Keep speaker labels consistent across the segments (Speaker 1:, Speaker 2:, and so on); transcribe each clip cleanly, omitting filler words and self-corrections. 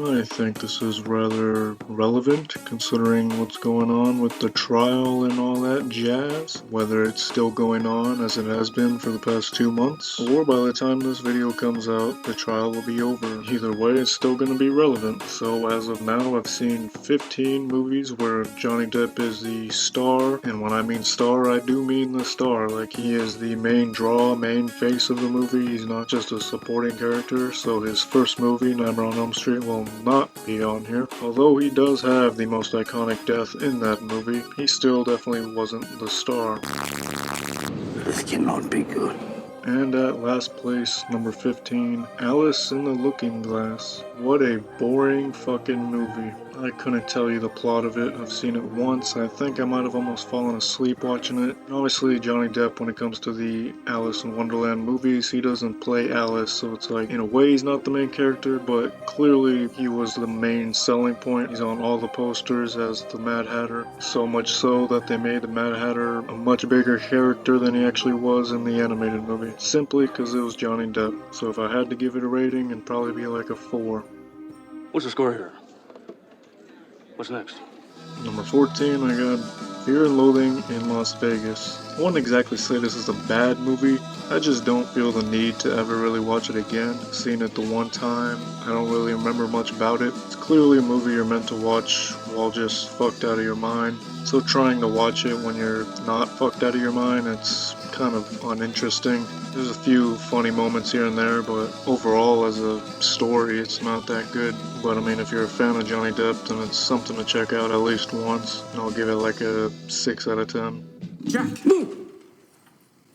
Speaker 1: I think this is rather relevant considering what's going on with the trial and all that jazz. Whether it's still going on as it has been for the past 2 months, or by the time this video comes out, the trial will be over. Either way, it's still going to be relevant. So as of now, I've seen 15 movies where Johnny Depp is the star, and when I mean star, I do mean the star. Like, he is the main draw, main face of the movie. He's not just a supporting character, so his first movie, Nightmare on Elm Street, will not be on here. Although he does have the most iconic death in that movie, he still definitely wasn't the star.
Speaker 2: This cannot be good.
Speaker 1: And at last place, number 15, Alice in the Looking Glass. What a boring fucking movie. I couldn't tell you the plot of it. I've seen it once. I think I might have almost fallen asleep watching it. And obviously, Johnny Depp, when it comes to the Alice in Wonderland movies, he doesn't play Alice, so it's like, in a way, he's not the main character, but clearly he was the main selling point. He's on all the posters as the Mad Hatter. So much so that they made the Mad Hatter a much bigger character than he actually was in the animated movie. Simply because it was Johnny Depp. So if I had to give it a rating, it'd probably be like a 4.
Speaker 3: What's the score here? What's next?
Speaker 1: Number 14, I got Fear and Loathing in Las Vegas. I wouldn't exactly say this is a bad movie. I just don't feel the need to ever really watch it again. I've seen it the one time. I don't really remember much about it. It's clearly a movie you're meant to watch while just fucked out of your mind. So trying to watch it when you're not fucked out of your mind, it's kind of uninteresting. There's a few funny moments here and there, but overall as a story, it's not that good. But I mean, if you're a fan of Johnny Depp, then it's something to check out at least once. And I'll give it like a 6 out of 10.
Speaker 2: Jack, move!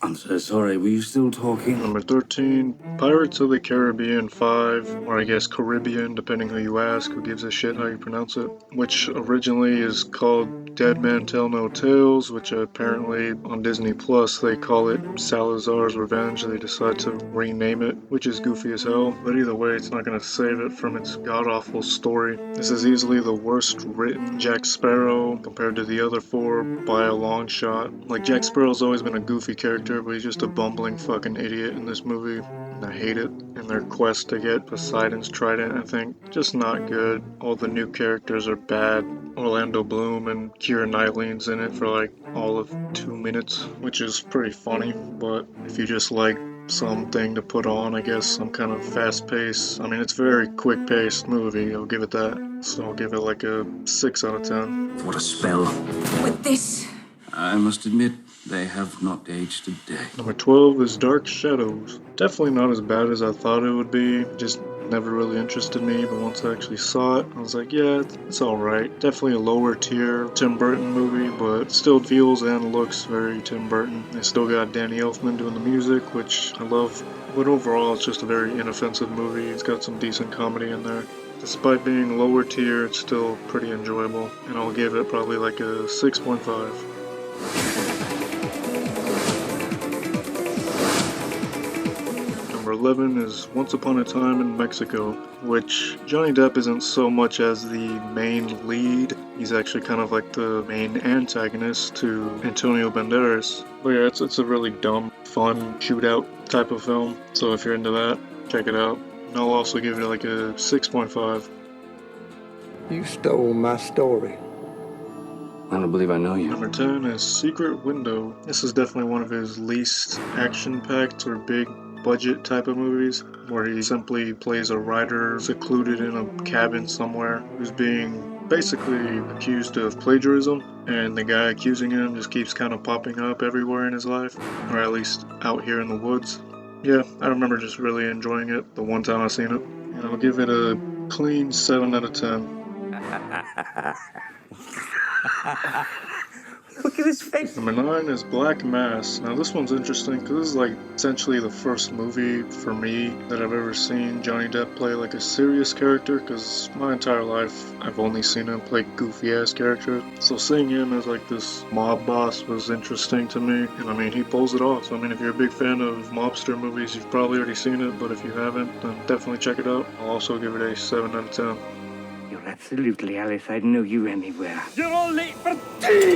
Speaker 2: I'm so sorry, were you still talking?
Speaker 1: Number 13, Pirates of the Caribbean 5, or I guess Caribbean, depending who you ask, who gives a shit how you pronounce it, which originally is called Dead Man Tell No Tales, which apparently on Disney Plus they call it Salazar's Revenge. They decide to rename it, which is goofy as hell, but either way, it's not going to save it from its god-awful story. This is easily the worst written Jack Sparrow compared to the other 4 by a long shot. Like, Jack Sparrow's always been a goofy character, but he's just a bumbling fucking idiot in this movie, and I hate it. And their quest to get Poseidon's trident, I think, just not good. All the new characters are bad. Orlando Bloom and Keira Knightley's in it for like all of 2 minutes, which is pretty funny, but if you just like something to put on, I guess, some kind of fast pace. I mean, it's a very quick paced movie, I'll give it that. So I'll give it like a 6 out of 10.
Speaker 2: What a spell.
Speaker 4: With this,
Speaker 2: I must admit, they have not aged a day.
Speaker 1: Number 12 is Dark Shadows. Definitely not as bad as I thought it would be, just never really interested me, but once I actually saw it, I was like, yeah, it's alright. Definitely a lower tier Tim Burton movie, but it still feels and looks very Tim Burton. They still got Danny Elfman doing the music, which I love, but overall it's just a very inoffensive movie. It's got some decent comedy in there. Despite being lower tier, it's still pretty enjoyable, and I'll give it probably like a 6.5. Number 11 is Once Upon a Time in Mexico, which Johnny Depp isn't so much as the main lead. He's actually kind of like the main antagonist to Antonio Banderas. But yeah, it's a really dumb, fun shootout type of film. So if you're into that, check it out. And I'll also give it like a 6.5.
Speaker 5: You stole my story.
Speaker 2: I don't believe I know you.
Speaker 1: Number 10 is Secret Window. This is definitely one of his least action-packed or big budget type of movies, where he simply plays a writer secluded in a cabin somewhere who's being basically accused of plagiarism, and the guy accusing him just keeps kind of popping up everywhere in his life, or at least out here in the woods. Yeah, I remember just really enjoying it the one time I seen it, and I'll give it a clean 7 out of 10.
Speaker 5: Look at his face.
Speaker 1: Number 9 is Black Mass. Now this one's interesting because this is like essentially the first movie for me that I've ever seen Johnny Depp play like a serious character, because my entire life I've only seen him play goofy ass characters. So seeing him as like this mob boss was interesting to me, and I mean, he pulls it off. So I mean, if you're a big fan of mobster movies, you've probably already seen it, but if you haven't, then definitely check it out. I'll also give it a 7 out of 10.
Speaker 2: You're
Speaker 4: absolutely, Alice. I'd know you anywhere.
Speaker 3: You're all late for tea!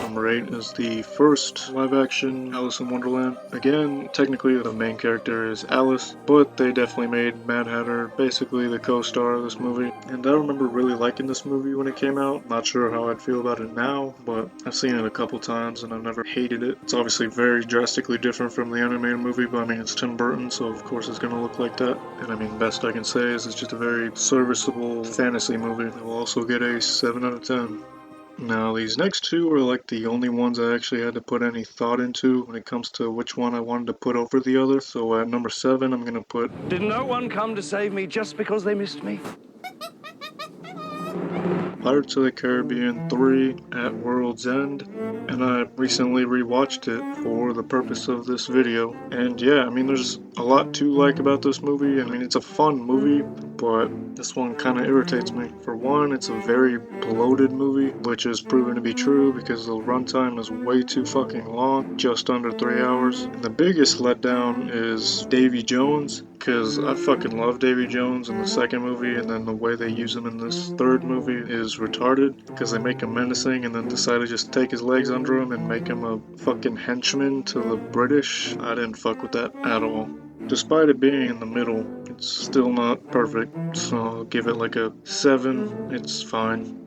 Speaker 1: Number 8 is the first live-action Alice in Wonderland. Again, technically the main character is Alice, but they definitely made Mad Hatter basically the co-star of this movie. And I remember really liking this movie when it came out. Not sure how I'd feel about it now, but I've seen it a couple times and I've never hated it. It's obviously very drastically different from the animated movie, but I mean it's Tim Burton, so of course it's gonna look like that. And I mean, best I can say is it's just a very serviceable fantasy movie. It will also get a 7 out of 10. Now, these next two are like the only ones I actually had to put any thought into when it comes to which one I wanted to put over the other. So at number 7, I'm gonna put
Speaker 3: Did no one come to save me just because they missed me?
Speaker 1: Pirates of the Caribbean 3 at World's End, and I recently rewatched it for the purpose of this video. And yeah, I mean, there's a lot to like about this movie. I mean, it's a fun movie, but this one kind of irritates me. For one, it's a very bloated movie, which is proven to be true because the runtime is way too fucking long, just under 3 hours. And the biggest letdown is Davy Jones, because I fucking love Davy Jones in the second movie, and then the way they use him in this third movie is retarded, because they make him menacing and then decide to just take his legs under him and make him a fucking henchman to the British. I didn't fuck with that at all. Despite it being in the middle, it's still not perfect, so I'll give it like a 7. It's fine.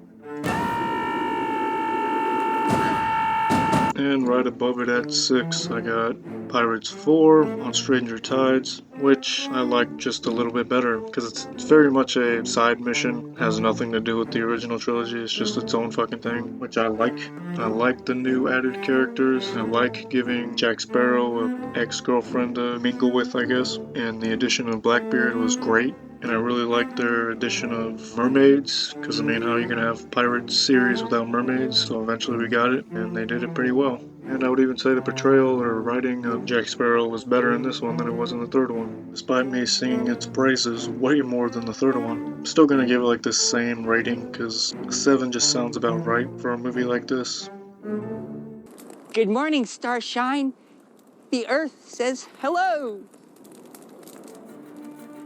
Speaker 1: And right above it at 6, I got Pirates 4 on Stranger Tides, which I like just a little bit better because it's very much a side mission, has nothing to do with the original trilogy, it's just its own fucking thing, which I like. I like the new added characters, I like giving Jack Sparrow an ex-girlfriend to mingle with, I guess, and the addition of Blackbeard was great. And I really like their addition of mermaids, because I mean, how you can have Pirates series without mermaids, so eventually we got it, and they did it pretty well. And I would even say the portrayal or writing of Jack Sparrow was better in this one than it was in the third one, despite me singing its praises way more than the third one. I'm still gonna give it like the same rating, because a 7 just sounds about right for a movie like this.
Speaker 6: Good morning, Starshine. The Earth says hello.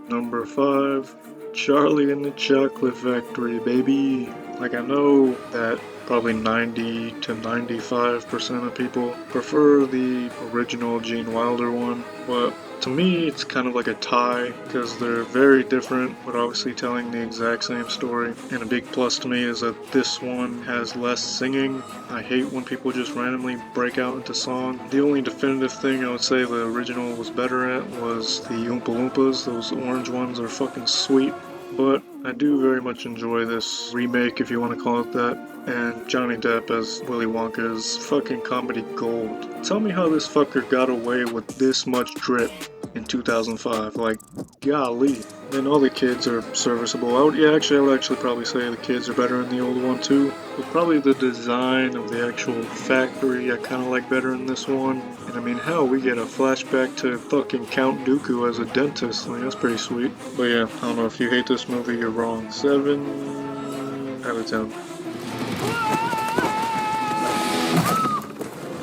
Speaker 1: Number 5, Charlie and the Chocolate Factory, baby. Like, I know that probably 90 to 95% of people prefer the original Gene Wilder one, but to me it's kind of like a tie because they're very different but obviously telling the exact same story. And a big plus to me is that this one has less singing. I hate when people just randomly break out into song. The only definitive thing I would say the original was better at was the Oompa Loompas. Those orange ones are fucking sweet. But I do very much enjoy this remake, if you want to call it that, and Johnny Depp as Willy Wonka is fucking comedy gold. Tell me how this fucker got away with this much drip in 2005, like, golly. And all the kids are serviceable. I would actually probably say the kids are better in the old one too, but probably the design of the actual factory I kind of like better in this one. And I mean, hell, we get a flashback to fucking Count Dooku as a dentist. Like, that's pretty sweet. But yeah, I don't know, if you hate this movie, you're wrong. 7 out of 10.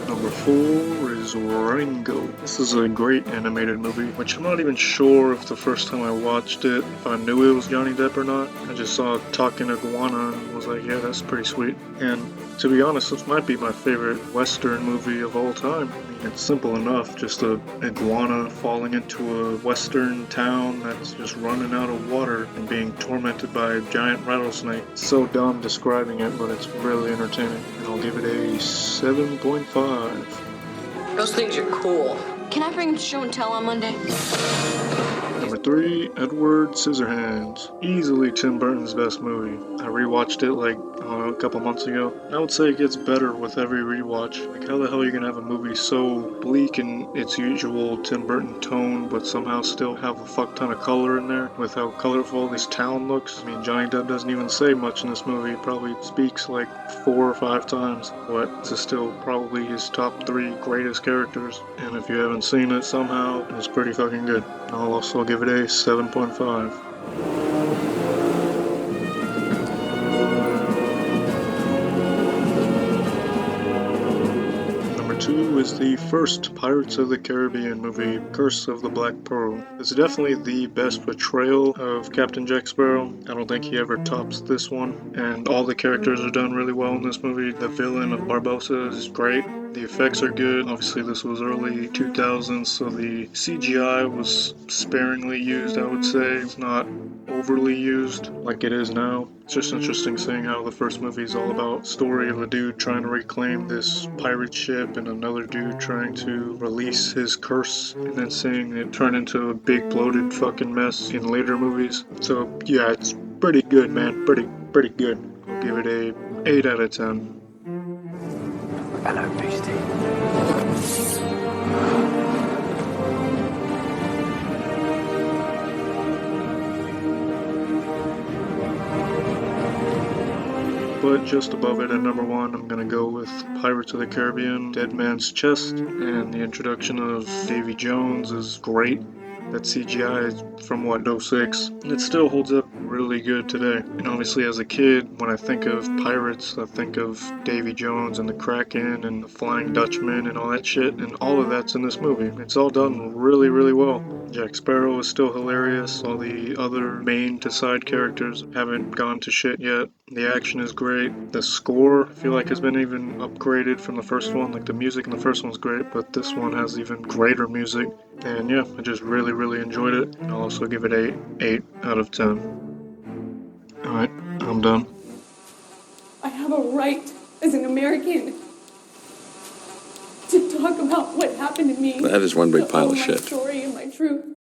Speaker 1: Number 4 is Ringo. This is a great animated movie, which I'm not even sure if the first time I watched it, if I knew it was Johnny Depp or not. I just saw a talking iguana and was like, yeah, that's pretty sweet. And to be honest, this might be my favorite Western movie of all time. I mean, it's simple enough, just a iguana falling into a Western town that's just running out of water and being tormented by a giant rattlesnake. It's so dumb describing it, but it's really entertaining. And I'll give it a 7.5.
Speaker 7: Those things are cool. Can I bring them to show and tell on Monday?
Speaker 1: Number 3, Edward Scissorhands. Easily Tim Burton's best movie. I rewatched it like, a couple months ago. I would say it gets better with every rewatch. Like, how the hell are you gonna have a movie so bleak in its usual Tim Burton tone, but somehow still have a fuck ton of color in there with how colorful this town looks? I mean, Johnny Depp doesn't even say much in this movie. He probably speaks like 4 or 5 times, but this is still probably his top 3 greatest characters. And if you haven't seen it somehow, it's pretty fucking good. I'll also give it a 7.5. Number 2 is the first Pirates of the Caribbean movie, Curse of the Black Pearl. It's definitely the best portrayal of Captain Jack Sparrow. I don't think he ever tops this one, and all the characters are done really well in this movie. The villain of Barbossa is great. The effects are good. Obviously, this was early 2000s, so the CGI was sparingly used, I would say. It's not overly used like it is now. It's just interesting seeing how the first movie is all about story of a dude trying to reclaim this pirate ship and another dude trying to release his curse, and then seeing it turn into a big bloated fucking mess in later movies. So yeah, it's pretty good, man. Pretty good. I'll give it a 8 out of 10.
Speaker 4: Hello, Beastie.
Speaker 1: But just above it at number 1, I'm gonna go with Pirates of the Caribbean, Dead Man's Chest, and the introduction of Davy Jones is great. That CGI is from what, '06? It still holds up really good today. And obviously as a kid, when I think of pirates, I think of Davy Jones and the Kraken and the Flying Dutchman and all that shit, and all of that's in this movie. It's all done really, really well. Jack Sparrow is still hilarious. All the other main to side characters haven't gone to shit yet. The action is great. The score, I feel like, has been even upgraded from the first one. Like, the music in the first one's great, but this one has even greater music. And yeah, I just really, really enjoyed it. And I'll also give it a 8 out of 10. Alright, I'm done.
Speaker 7: I have a right as an American to talk about what happened to me.
Speaker 3: That is one big
Speaker 7: to
Speaker 3: pile
Speaker 7: own
Speaker 3: of
Speaker 7: my
Speaker 3: shit.
Speaker 7: story and my truth.